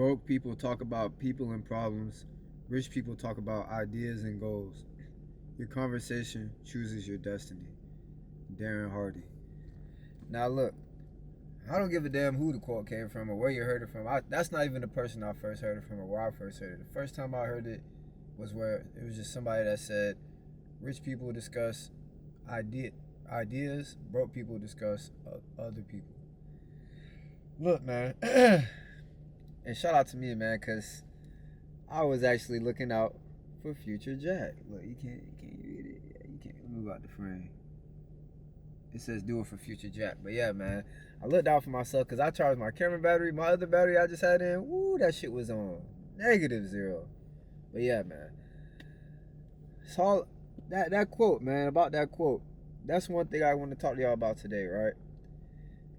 Broke people talk about people and problems. Rich people talk about ideas and goals. Your conversation chooses your destiny. Darren Hardy. Now look, I don't give a damn who the quote came from or where you heard it from. That's not even the person I first heard it from or where I first heard it. The first time I heard it was where it was just somebody that said, rich people discuss ideas, broke people discuss other people. Look, man, and shout out to me, man, because I was actually looking out for future Jack. Look, you can't read it. Yeah, you can't move out the frame. It says do it for future Jack. But yeah, man, I looked out for myself because I charged my camera battery. My other battery I just had in, woo, that shit was on -0. But yeah, man. So that quote, man, about that quote, that's one thing I want to talk to y'all about today, right?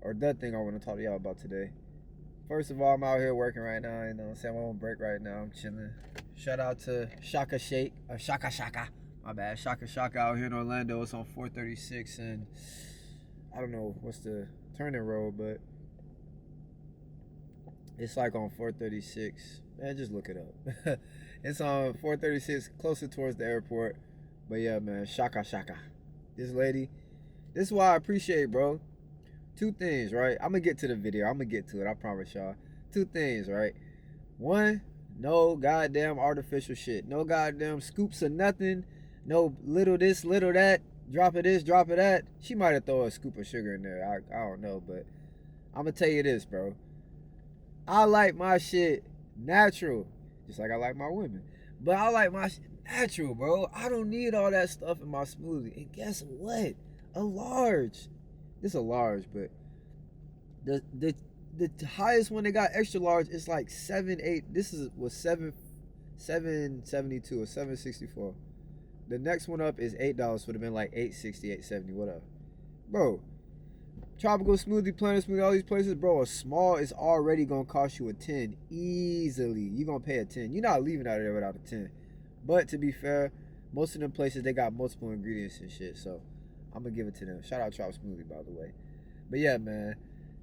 Or the thing I want to talk to y'all about today. First of all, I'm out here working right now, you know what I'm saying? I'm on break right now, I'm chilling. Shout out to Shaka Shake, or Shaka. My bad, Shaka out here in Orlando. It's on 436 and I don't know what's the turning road, but it's like on 436. Man, just look it up. It's on 436, closer towards the airport. But yeah, man, Shaka. This lady, this is why I appreciate, bro. Two things, right? I'm gonna get to the video. I'm gonna get to it, I promise y'all. Two things, right? One, no goddamn artificial shit. No goddamn scoops of nothing. No little this, little that. Drop of this, drop of that. She might have thrown a scoop of sugar in there. I don't know, but I'm gonna tell you this, bro. I like my shit natural, just like I like my women. But I like my shit natural, bro. I don't need all that stuff in my smoothie. And guess what? A large. This is a large, but the highest one they got extra large is like 7.8. This was 772 or 764. The next one up is $8. Would have been like 860, 870, whatever. Bro, Tropical Smoothie, Planet Smoothie, all these places, bro, a small is already gonna cost you a 10 easily. You're gonna pay a 10. You're not leaving out of there without a 10. But to be fair, most of them places they got multiple ingredients and shit, so I'm gonna give it to them. Shout out Trop Smoothie, by the way. But yeah, man,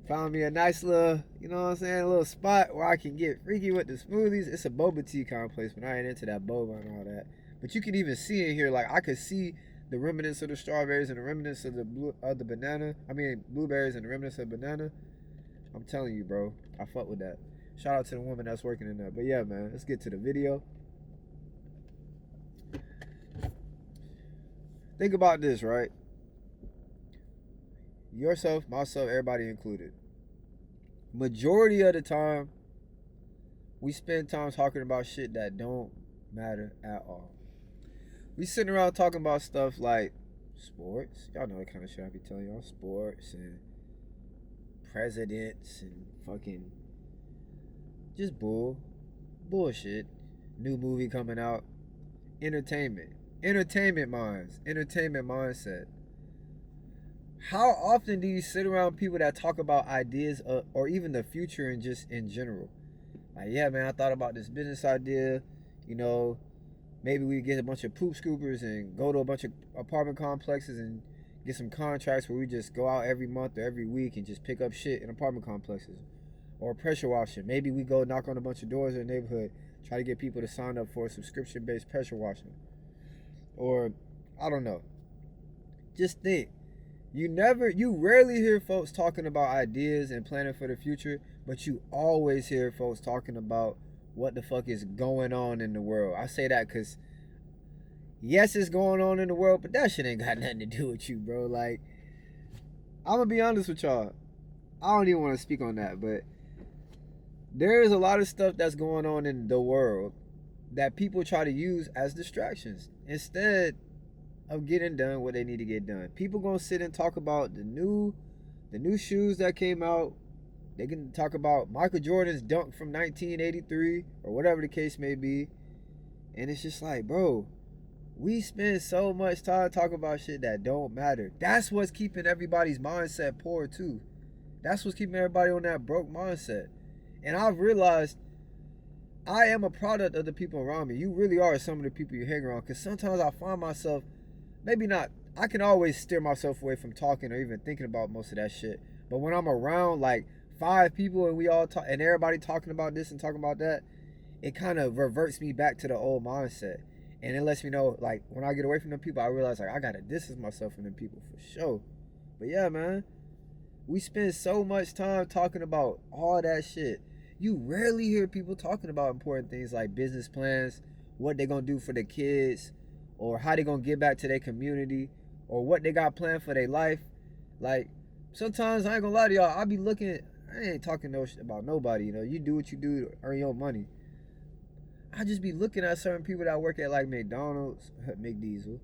found me a nice little, you know what I'm saying, a little spot where I can get freaky with the smoothies. It's a boba tea kind of place, but I ain't into that boba and all that. But you can even see in here, like I could see the remnants of the strawberries and the remnants of the banana. I mean, blueberries and the remnants of banana. I'm telling you, bro, I fuck with that. Shout out to the woman that's working in there. But yeah, man, let's get to the video. Think about this, right? Yourself, myself, everybody included. Majority of the time, we spend time talking about shit that don't matter at all. We sitting around talking about stuff like sports. Y'all know the kind of shit I be telling y'all. Sports and presidents and fucking just bullshit. New movie coming out. Entertainment mindset. How often do you sit around people that talk about ideas or even the future and just in general? Like, yeah, man, I thought about this business idea. You know, maybe we get a bunch of poop scoopers and go to a bunch of apartment complexes and get some contracts where we just go out every month or every week and just pick up shit in apartment complexes. Or pressure washing. Maybe we go knock on a bunch of doors in the neighborhood, try to get people to sign up for a subscription-based pressure washing. Or, I don't know. Just think. You rarely hear folks talking about ideas and planning for the future, but you always hear folks talking about what the fuck is going on in the world. I say that because, yes, it's going on in the world, but that shit ain't got nothing to do with you, bro. Like, I'm going to be honest with y'all. I don't even want to speak on that, but there is a lot of stuff that's going on in the world that people try to use as distractions instead of getting done what they need to get done. People gonna sit and talk about the new shoes that came out. They can talk about Michael Jordan's dunk from 1983 or whatever the case may be. And it's just like, bro, we spend so much time talking about shit that don't matter. That's what's keeping everybody's mindset poor too. That's what's keeping everybody on that broke mindset. And I've realized I am a product of the people around me. You really are some of the people you hang around. Because sometimes I find myself, maybe not, I can always steer myself away from talking or even thinking about most of that shit. But when I'm around like 5 people and we all talk and everybody talking about this and talking about that, it kind of reverts me back to the old mindset. And it lets me know, like, when I get away from them people, I realize, like, I gotta distance myself from them people for sure. But yeah, man, we spend so much time talking about all that shit. You rarely hear people talking about important things like business plans, what they gonna do for their kids, or how they gonna give back to their community, or what they got planned for their life. Like, sometimes, I ain't gonna lie to y'all, I be looking, I ain't talking no shit about nobody, you know, you do what you do to earn your money. I just be looking at certain people that work at like McDonald's, McDiesel,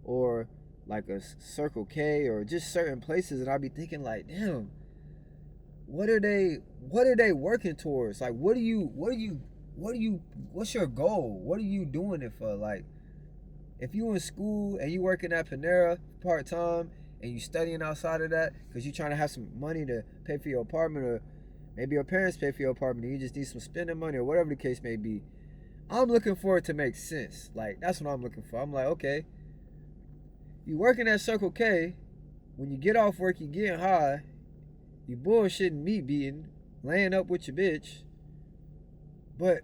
or like a Circle K, or just certain places, and I be thinking like, damn, what are they working towards? Like, what's your goal? What are you doing it for? Like, if you in school and you working at Panera part-time and you studying outside of that because you trying to have some money to pay for your apartment, or maybe your parents pay for your apartment and you just need some spending money, or whatever the case may be, I'm looking for it to make sense. Like, that's what I'm looking for. I'm like, okay, you working at Circle K, when you get off work, you getting high, you bullshitting, meat beating, laying up with your bitch, but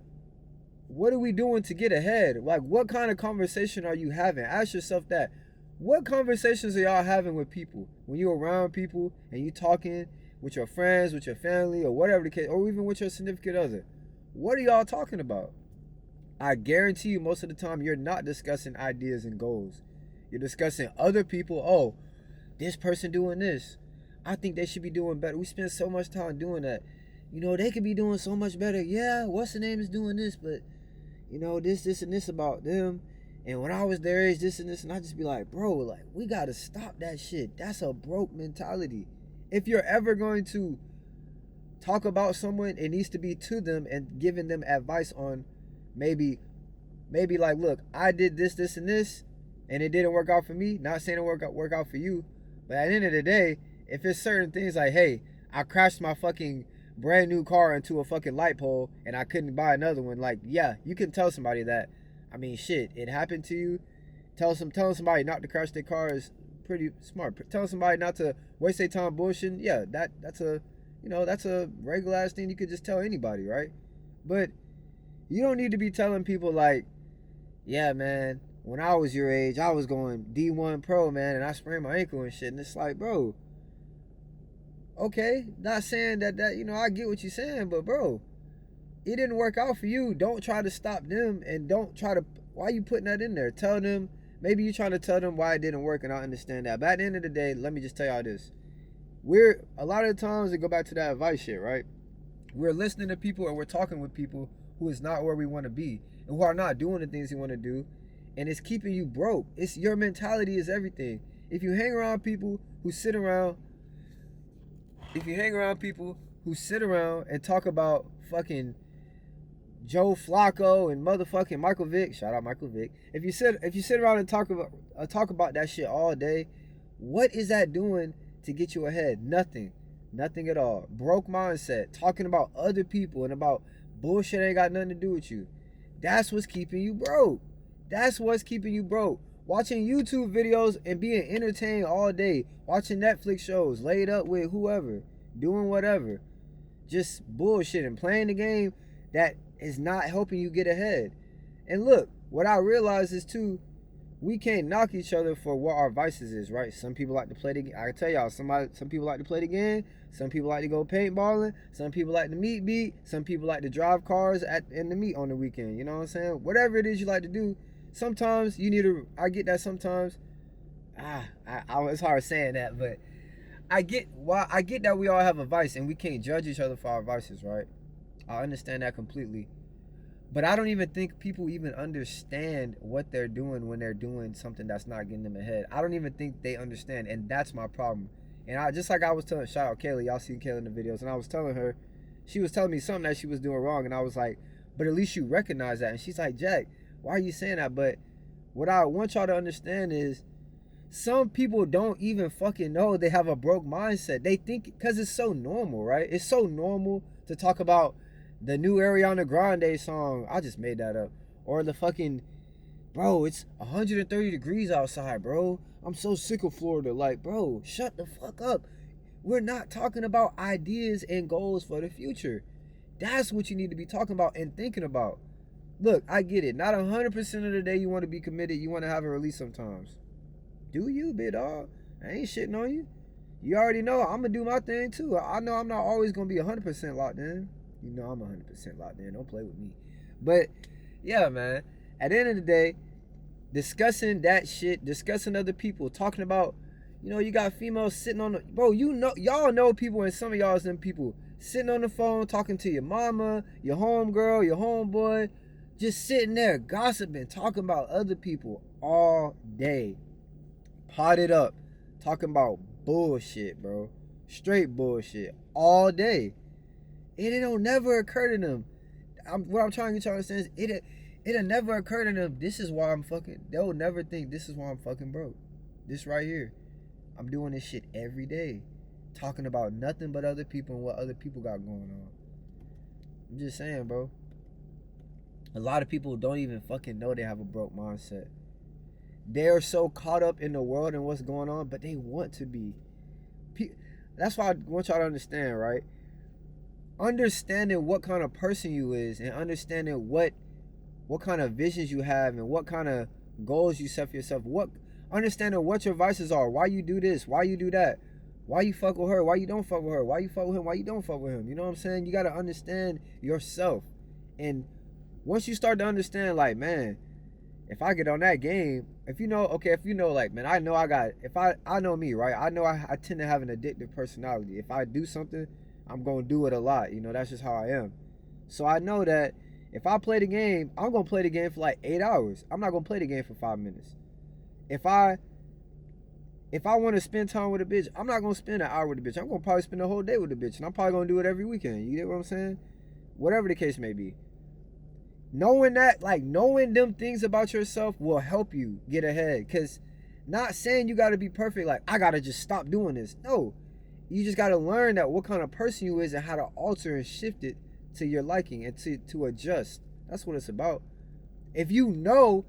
what are we doing to get ahead? Like, what kind of conversation are you having? Ask yourself that. What conversations are y'all having with people? When you're around people and you talking with your friends, with your family, or whatever the case, or even with your significant other, what are y'all talking about? I guarantee you most of the time you're not discussing ideas and goals. You're discussing other people. Oh, this person doing this, I think they should be doing better. We spend so much time doing that. You know, they could be doing so much better. Yeah, what's the name is doing this, but you know, this and this about them. And when I was their age, this and this, and I just be like, bro, like, we gotta stop that shit. That's a broke mentality. If you're ever going to talk about someone, it needs to be to them and giving them advice on maybe like, look, I did this and this, and it didn't work out for me. Not saying it work out for you, but at the end of the day, if it's certain things like, hey, I crashed my fucking brand new car into a fucking light pole and I couldn't buy another one, like, yeah, you can tell somebody that. I mean, shit, it happened to you. Telling somebody not to crash their car is pretty smart. Telling somebody not to waste their time bullshitting, yeah, that's a regular ass thing you could just tell anybody, right? But you don't need to be telling people like, yeah, man, when I was your age, I was going D1 Pro, man, and I sprained my ankle and shit. And it's like, bro, okay, not saying that, you know, I get what you're saying, but bro, it didn't work out for you. Don't try to stop them, and don't try to, why are you putting that in there? Tell them, maybe you're trying to tell them why it didn't work, and I understand that. But at the end of the day, let me just tell y'all this. A lot of the times, it go back to that advice shit, right? We're listening to people, or we're talking with people who is not where we want to be, and who are not doing the things you want to do, and it's keeping you broke. It's your mentality is everything. If you hang around people who sit around and talk about fucking Joe Flacco and motherfucking Michael Vick, shout out Michael Vick. If you sit around and talk about that shit all day, what is that doing to get you ahead? Nothing at all. Broke mindset, talking about other people and about bullshit ain't got nothing to do with you. That's what's keeping you broke. Watching YouTube videos and being entertained all day, watching Netflix shows, laid up with whoever, doing whatever, just bullshitting, playing the game that is not helping you get ahead. And look, what I realize is too, we can't knock each other for what our vices is, right? Some people like to play the game. I can tell y'all, some people like to play the game. Some people like to go paintballing. Some people like to meat beat. Some people like to drive cars in the meet on the weekend. You know what I'm saying? Whatever it is you like to do, sometimes you need to, I get that sometimes. It's hard saying that, but I get that we all have a vice and we can't judge each other for our vices, right? I understand that completely. But I don't even think people even understand what they're doing when they're doing something that's not getting them ahead. I don't even think they understand, and that's my problem. And I just like I was telling, shout out Kaylee, y'all seen Kaylee in the videos, and I was telling her, she was telling me something that she was doing wrong, and I was like, but at least you recognize that. And she's like, Jack, why are you saying that? But what I want y'all to understand is, some people don't even fucking know they have a broke mindset. They think, because it's so normal, right? It's so normal to talk about the new Ariana Grande song. I just made that up. Or the fucking, bro, it's 130 degrees outside, bro. I'm so sick of Florida. Like, bro, shut the fuck up. We're not talking about ideas and goals for the future. That's what you need to be talking about and thinking about. Look, I get it. Not 100% of the day you want to be committed. You want to have a release sometimes. Do you, big dog? I ain't shitting on you. You already know I'm going to do my thing too. I know I'm not always going to be 100% locked in. You know I'm 100% locked in. Don't play with me. But, yeah, man. At the end of the day, discussing that shit, discussing other people, talking about, you know, you got females sitting on the, bro, you know, y'all know people, and some of y'all is them people sitting on the phone talking to your mama, your homegirl, your homeboy, just sitting there gossiping, talking about other people all day. Potted up, talking about bullshit, bro. Straight bullshit all day. And it don't never occur to them. What I'm trying to get y'all to understand is it'll never occur to them, this is why I'm fucking, they'll never think this is why I'm fucking broke. This right here. I'm doing this shit every day. Talking about nothing but other people and what other people got going on. I'm just saying, bro. A lot of people don't even fucking know they have a broke mindset. They're so caught up in the world and what's going on, but they want to be. That's why I want y'all to understand, right? Understanding what kind of person you is, and understanding what kind of visions you have and what kind of goals you set for yourself. Understanding what your vices are. Why you do this? Why you do that? Why you fuck with her? Why you don't fuck with her? Why you fuck with him? Why you don't fuck with him? You know what I'm saying? You got to understand yourself. And once you start to understand, like, man, if I get on that game, if you know, like, man, I know I know me, right? I know I tend to have an addictive personality. If I do something, I'm going to do it a lot. You know, that's just how I am. So I know that if I play the game, I'm going to play the game for like 8 hours. I'm not going to play the game for 5 minutes. If I want to spend time with a bitch, I'm not going to spend an hour with a bitch. I'm going to probably spend the whole day with a bitch. And I'm probably going to do it every weekend. You get what I'm saying? Whatever the case may be. Knowing that, like, knowing them things about yourself will help you get ahead. Because not saying you got to be perfect, like, I got to just stop doing this. No. You just got to learn that what kind of person you is and how to alter and shift it to your liking and to adjust. That's what it's about. If you know,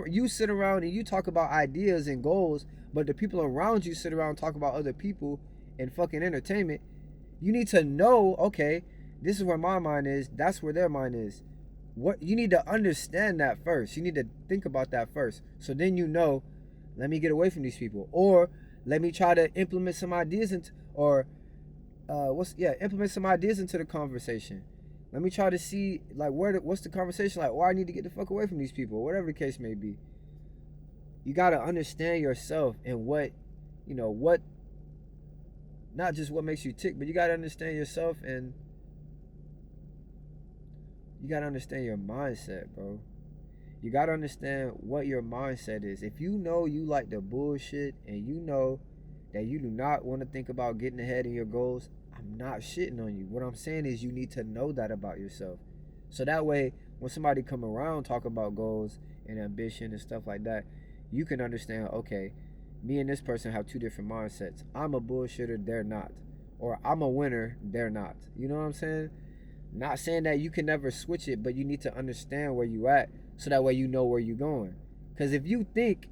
you sit around and you talk about ideas and goals, but the people around you sit around and talk about other people and fucking entertainment, you need to know, okay, this is where my mind is, that's where their mind is. What you need to understand that first. You need to think about that first. So then you know, let me get away from these people, or let me try to implement some ideas implement some ideas into the conversation. Let me try to see, like, what's the conversation like? Why I need to get the fuck away from these people, whatever the case may be. You gotta understand yourself and what, not just what makes you tick, but you gotta understand yourself, and you gotta understand your mindset, bro. You gotta understand what your mindset is. If you know you like the bullshit and you know that you do not want to think about getting ahead in your goals, I'm not shitting on you. What I'm saying is you need to know that about yourself. So that way, when somebody come around talk about goals and ambition and stuff like that, you can understand, okay, me and this person have two different mindsets. I'm a bullshitter, they're not. Or I'm a winner, they're not. You know what I'm saying? Not saying that you can never switch it, but you need to understand where you at so that way you know where you're going. Because if you think,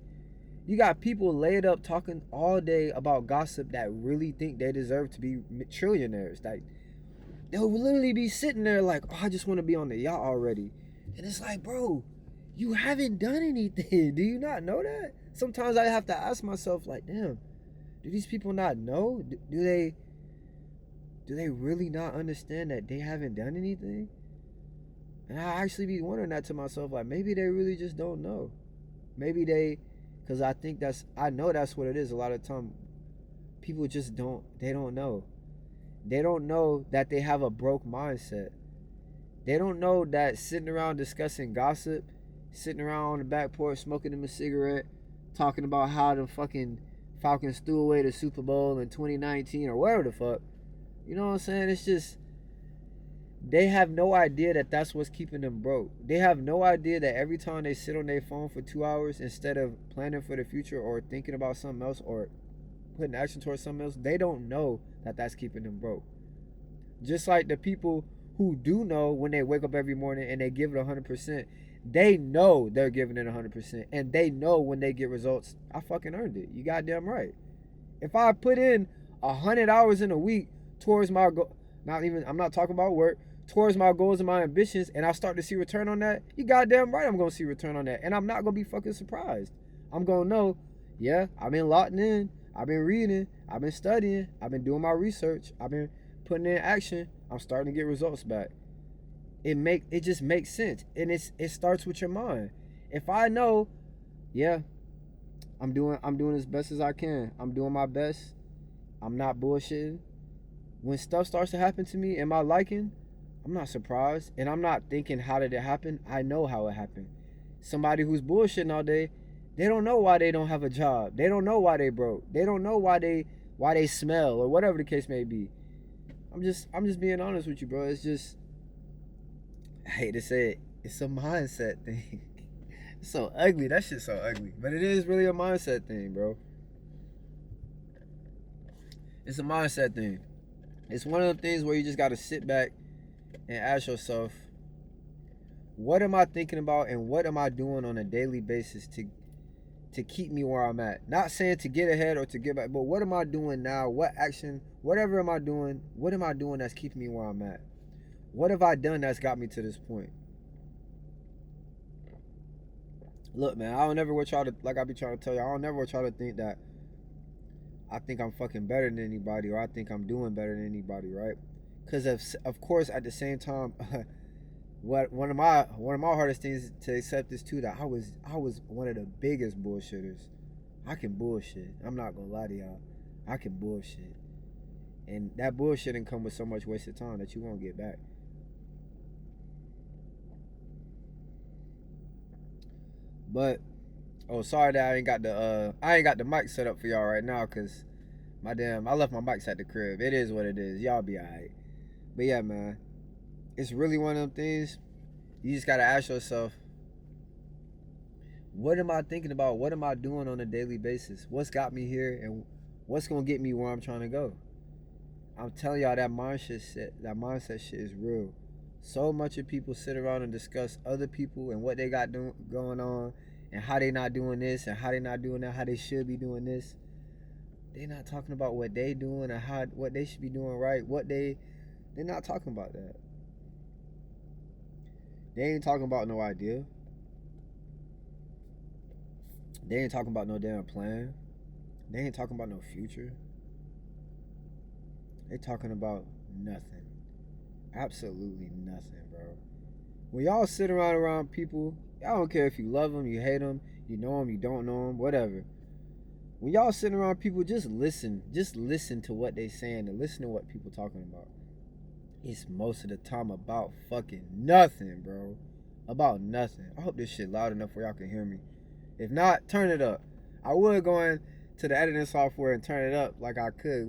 you got people laid up talking all day about gossip that really think they deserve to be trillionaires. Like, they'll literally be sitting there like, oh, I just want to be on the yacht already. And it's like, bro, you haven't done anything. Do you not know that? Sometimes I have to ask myself, like, damn, do these people not know? Do they really not understand that they haven't done anything? And I actually be wondering that to myself, like, maybe they really just don't know. Maybe because I know that's what it is. A lot of time, people just don't know. They don't know that they have a broke mindset. They don't know that sitting around discussing gossip, sitting around on the back porch smoking them a cigarette, talking about how the fucking Falcons threw away the Super Bowl in 2019 or whatever the fuck. You know what I'm saying? It's just, they have no idea that that's what's keeping them broke. They have no idea that every time they sit on their phone for 2 hours, instead of planning for the future or thinking about something else or putting action towards something else, they don't know that that's keeping them broke. Just like the people who do know, when they wake up every morning and they give it 100%, they know they're giving it 100%. And they know when they get results, I fucking earned it. You goddamn right. If I put in 100 hours in a week towards my goal. I'm not talking about work, towards my goals and my ambitions, and I start to see return on that, you goddamn right I'm gonna see return on that. And I'm not gonna be fucking surprised. I'm gonna know, yeah, I've been locked in, I've been reading, I've been studying, I've been doing my research, I've been putting in action, I'm starting to get results back. It just makes sense. And it starts with your mind. If I know, yeah, I'm doing as best as I can. I'm doing my best. I'm not bullshitting. When stuff starts to happen to me in my liking, I'm not surprised. And I'm not thinking, how did it happen? I know how it happened. Somebody who's bullshitting all day, they don't know why they don't have a job. They don't know why they broke. They don't know why they smell or whatever the case may be. I'm just being honest with you, bro. It's just, I hate to say it, it's a mindset thing. It's so ugly. That shit's so ugly. But it is really a mindset thing, bro. It's a mindset thing. It's one of the things where you just got to sit back and ask yourself, what am I thinking about and what am I doing on a daily basis to keep me where I'm at? Not saying to get ahead or to get back, but what am I doing now? What action, whatever am I doing? What am I doing that's keeping me where I'm at? What have I done that's got me to this point? Look, man, I don't never want y'all to, like I be trying to tell you, I don't never want y'all to think that I think I'm fucking better than anybody or I think I'm doing better than anybody, right? Because of course, at the same time, one of my hardest things to accept is too that I was one of the biggest bullshitters. I can bullshit. I'm not gonna lie to y'all. I can bullshit, and that bullshitting come with so much wasted time that you won't get back. But sorry that I ain't got the mic set up for y'all right now, cause I left my mics at the crib. It is what it is. Y'all be alright. But yeah, man, it's really one of them things. You just gotta ask yourself, what am I thinking about? What am I doing on a daily basis? What's got me here, and what's gonna get me where I'm trying to go? I'm telling y'all, that mindset shit is real. So much of people sit around and discuss other people and what they got going on, and how they not doing this and how they not doing that, how they should be doing this. They not talking about what they doing and what they should be doing right. They're not talking about that. They ain't talking about no idea. They ain't talking about no damn plan. They ain't talking about no future. They talking about nothing. Absolutely nothing, bro. When y'all sit around people, I don't care if you love them, you hate them, you know them, you don't know them, whatever. When y'all sitting around people, just listen to what they saying and listen to what people talking about. It's most of the time about fucking nothing, bro. About nothing. I hope this shit loud enough where y'all can hear me. If not, turn it up. I would go into the editing software and turn it up like I could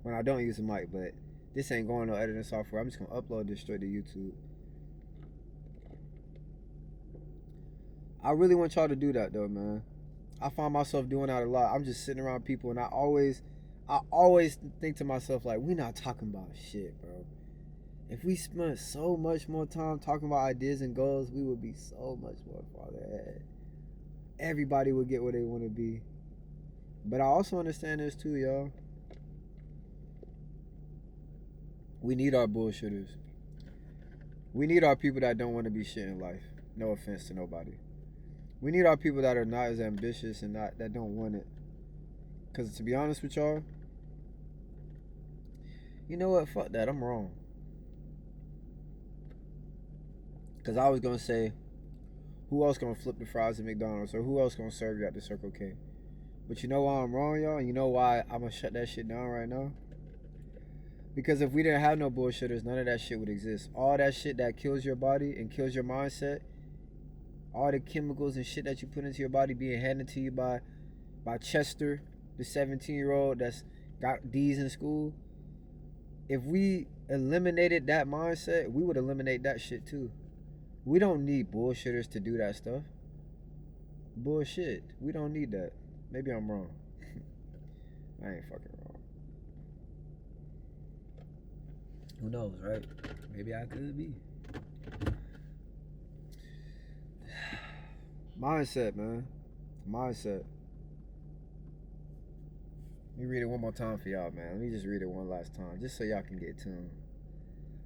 when I don't use the mic, but this ain't going no editing software. I'm just gonna upload this straight to YouTube. I really want y'all to do that though, man. I find myself doing that a lot. I'm just sitting around people and I always think to myself, like, we not talking about shit, bro. If we spent so much more time talking about ideas and goals, we would be so much more farther ahead. Everybody would get where they want to be. But I also understand this too, y'all. We need our bullshitters. We need our people that don't want to be shit in life. No offense to nobody. We need our people that are not as ambitious and that don't want it. Because to be honest with y'all, you know what? Fuck that. I'm wrong. Because I was going to say, who else going to flip the fries at McDonald's? Or who else going to serve you at the Circle K? But you know why I'm wrong, y'all? And you know why I'm going to shut that shit down right now? Because if we didn't have no bullshitters, none of that shit would exist. All that shit that kills your body and kills your mindset, all the chemicals and shit that you put into your body being handed to you by Chester, the 17-year-old that's got D's in school. If we eliminated that mindset, we would eliminate that shit too. We don't need bullshitters to do that stuff. Bullshit. We don't need that. Maybe I'm wrong. I ain't fucking wrong. Who knows, right? Maybe I could be. Mindset, man. Mindset. Let me read it one more time for y'all, man. Let me just read it one last time, just so y'all can get tuned.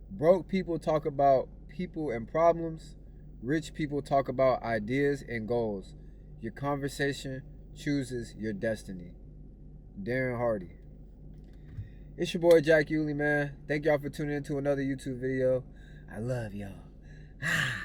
Broke people talk about people and problems. Rich people talk about ideas and goals. Your conversation chooses your destiny. Darren Hardy. It's your boy Jack Yulee, man. Thank y'all for tuning in to another YouTube video. I love y'all.